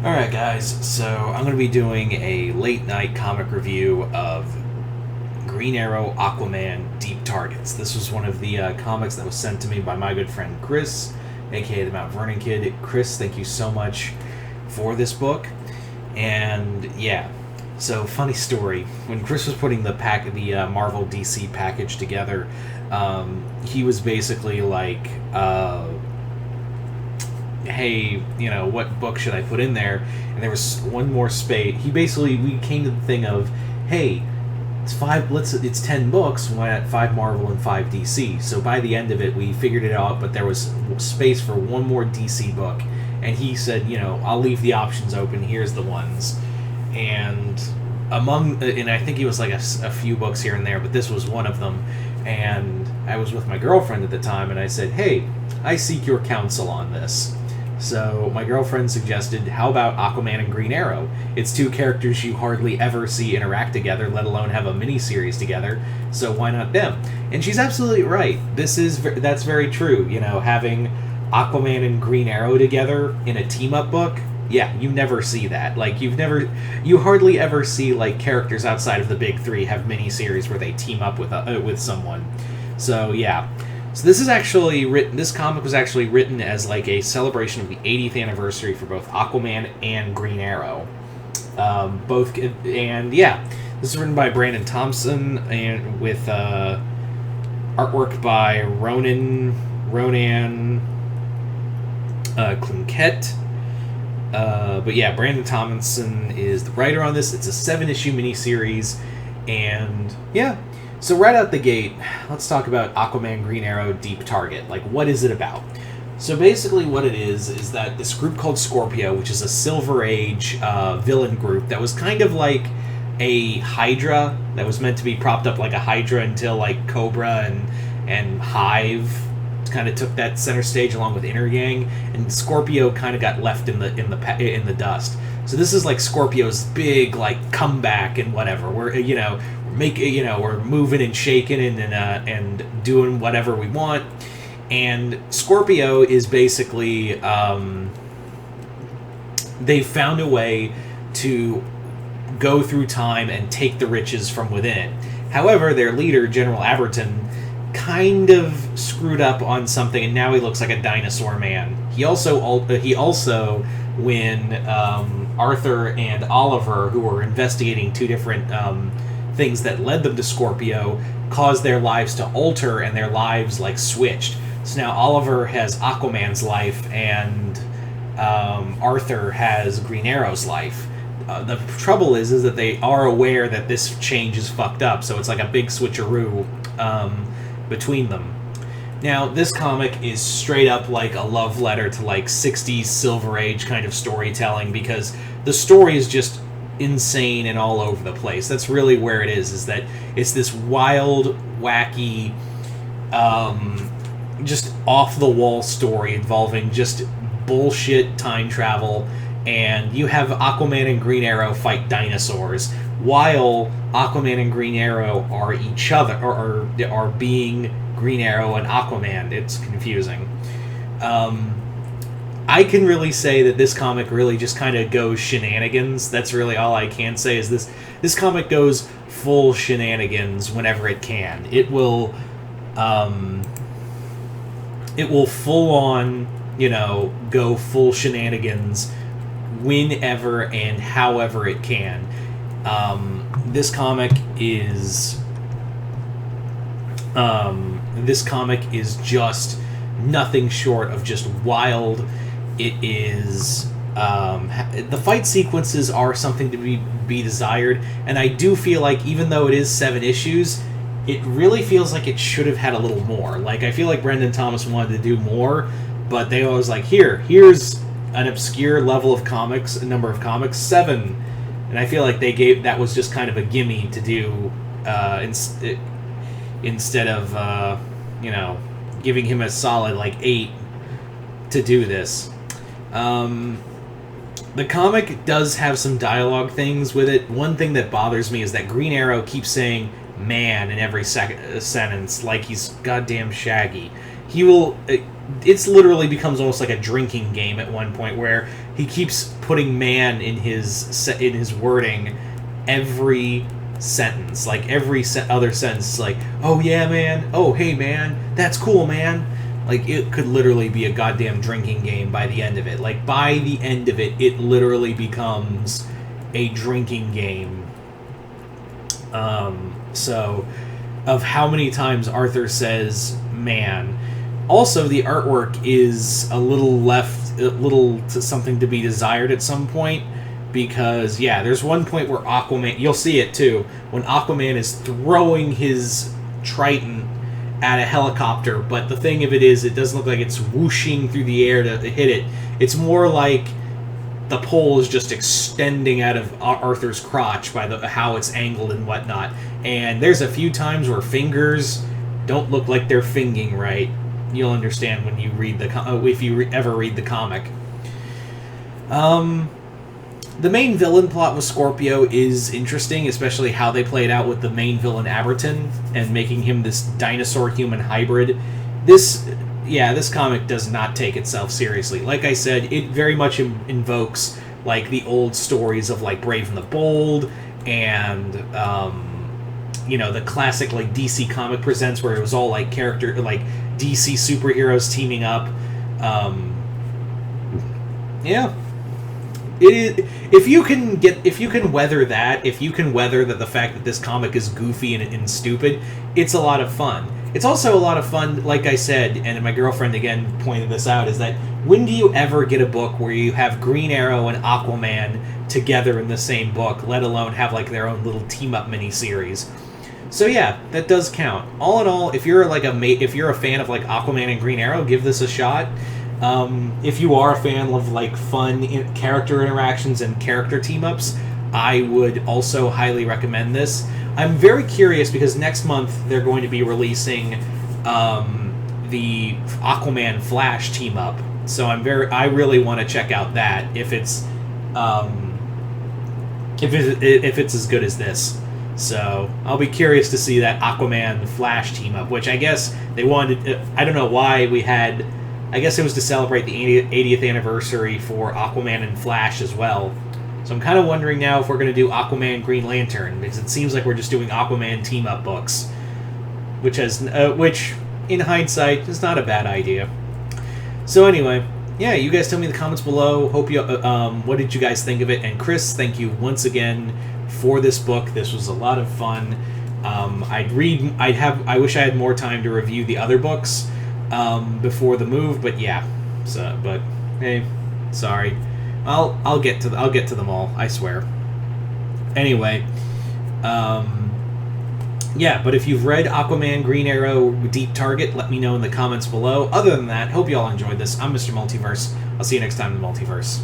Alright, guys, so I'm going to be doing a late night comic review of Green Arrow Aquaman Deep Targets. This was one of the comics that was sent to me by my good friend Chris, aka the Mount Vernon Kid. Chris, thank you so much for this book. And yeah, so funny story. When Chris was putting the Marvel DC package together, he was basically like, hey, what book should I put in there? And there was one more space. We came to the thing of, hey, it's 10 books, why not 5 Marvel and 5 DC? So by the end of it, we figured it out, but there was space for one more DC book. And he said, I'll leave the options open, here's the ones. And I think he was like a few books here and there, but this was one of them. And I was with my girlfriend at the time, and I said, hey, I seek your counsel on this. So my girlfriend suggested, how about Aquaman and Green Arrow? It's two characters you hardly ever see interact together, let alone have a mini-series together, so why not them? And she's absolutely right. That's very true. Having Aquaman and Green Arrow together in a team-up book, yeah, you never see that. Like, you hardly ever see, like, characters outside of the big three have mini-series where they team up with someone. So, yeah. So this comic was actually written as like a celebration of the 80th anniversary for both Aquaman and Green Arrow. This is written by Brandon Thompson and with artwork by Ronan Klunkett. But yeah, Brandon Thompson is the writer on this. It's a 7-issue miniseries, and yeah. So right out the gate, let's talk about Aquaman Green Arrow Deep Target. Like, what is it about? So basically what it is that this group called Scorpio, which is a Silver Age villain group that was kind of like a Hydra, that was meant to be propped up like a Hydra until like Cobra and Hive kind of took that center stage along with Inner Gang, and Scorpio kind of got left in the dust. So this is like Scorpio's big like comeback and whatever. We're moving and shaking and doing whatever we want. And Scorpio is basically they've found a way to go through time and take the riches from within. However, their leader, General Everton, kind of screwed up on something, and now he looks like a dinosaur man. He also when Arthur and Oliver, who were investigating two different things that led them to Scorpio, caused their lives to alter, and their lives like switched. So now Oliver has Aquaman's life, and Arthur has Green Arrow's life. The trouble is that they are aware that this change is fucked up, so it's like a big switcheroo between them. Now, this comic is straight up like a love letter to like 60s Silver Age kind of storytelling, because the story is just insane and all over the place. That's really where it is that it's this wild, wacky, just off-the-wall story involving just bullshit time travel, and you have Aquaman and Green Arrow fight dinosaurs, while Aquaman and Green Arrow are each other, or are being Green Arrow and Aquaman. It's confusing. I can really say that this comic really just kind of goes shenanigans. That's really all I can say, is this comic goes full shenanigans whenever it can. It will full on, go full shenanigans whenever and however it can. This comic is just nothing short of just wild. It is the fight sequences are something to be desired, and I do feel like even though it is 7 issues, it really feels like it should have had a little more. Like, I feel like Brendan Thomas wanted to do more, but they always like, here's an obscure level of comics, a number of comics, 7. And I feel like that was just kind of a gimme to do instead of giving him a solid like 8 to do this. The comic does have some dialogue things with it. One thing that bothers me is that Green Arrow keeps saying man in every sentence, like he's goddamn Shaggy. he will. It's literally becomes almost like a drinking game at one point where he keeps putting man in his wording every sentence, like every other sentence, like, oh yeah man, oh hey man, that's cool man. Like, it could literally be a goddamn drinking game by the end of it. Like, by the end of it, it literally becomes a drinking game. So, of how many times Arthur says man. Also, the artwork is a little something to be desired at some point. Because, yeah, there's one point where Aquaman, you'll see it too, when Aquaman is throwing his trident at a helicopter, but the thing of it is, it doesn't look like it's whooshing through the air to hit it. It's more like the pole is just extending out of Arthur's crotch by how it's angled and whatnot. And there's a few times where fingers don't look like they're finging right. You'll understand when you read if you ever read the comic. The main villain plot with Scorpio is interesting, especially how they played out with the main villain Everton and making him this dinosaur-human hybrid. This comic does not take itself seriously. Like I said, it very much invokes like the old stories of like Brave and the Bold and the classic like DC Comic Presents where it was all like DC superheroes teaming up. If you can weather that the fact that this comic is goofy and stupid, it's a lot of fun. It's also a lot of fun, like I said, and my girlfriend again pointed this out, is that when do you ever get a book where you have Green Arrow and Aquaman together in the same book, let alone have like their own little team-up mini-series? So yeah, that does count. All in all, if you're a fan of like Aquaman and Green Arrow, give this a shot. If you are a fan of like fun character interactions and character team-ups, I would also highly recommend this. I'm very curious because next month they're going to be releasing the Aquaman Flash team-up. So I really want to check out that if it's as good as this. So I'll be curious to see that Aquaman Flash team-up, which I guess they wanted. I don't know why we had. I guess it was to celebrate the 80th anniversary for Aquaman and Flash as well. So I'm kind of wondering now if we're going to do Aquaman Green Lantern, because it seems like we're just doing Aquaman team-up books, which in hindsight is not a bad idea. So anyway, yeah, you guys tell me in the comments below. Hope you what did you guys think of it? And Chris, thank you once again for this book. This was a lot of fun. I wish I had more time to review the other books before the move, but yeah. But hey, sorry. I'll get to them all, I swear. Anyway, yeah, but if you've read Aquaman Green Arrow Deep Target, let me know in the comments below. Other than that, hope you all enjoyed this. I'm Mr. Multiverse. I'll see you next time in the Multiverse.